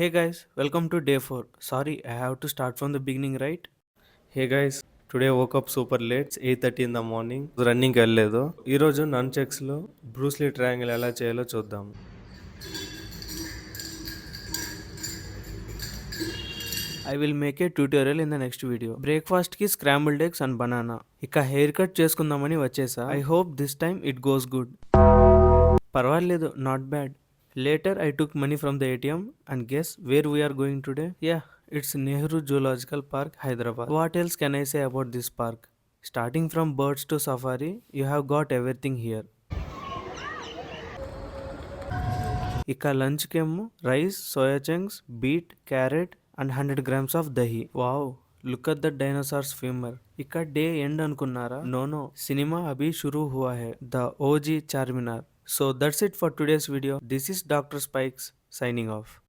Hey guys, welcome to day 4. Sorry, I have to start from the beginning, right? Hey guys, today woke up super late, 8:30 in the morning. రన్నింగ్కి వెళ్ళలేదు. ఈరోజు నన్ చెక్స్లో Bruce Lee triangle ఎలా చేయాలో చూద్దాం. I will make a tutorial in the next video. Breakfast కి scrambled eggs and banana. ఇక hair cut చేసుకుందామని వచ్చేసా. I hope this time it goes good. పర్వాలేదు, not bad. Later I took money from the ATM and guess where we are going today? Yeah, it's Nehru Zoological Park, Hyderabad. What else can I say about this park? Starting from birds to safari, you have got everything here. ఇక లంచ్కేమో rice, soya chunks, beet, carrot and 100 grams of dahi. Wow, look at the dinosaur's femur. ఇక day end అనుకున్నారా? No, cinema అభి షురూ హువా హై. The OG Charminar. So that's it for today's video. This is Dr. Spikes signing off.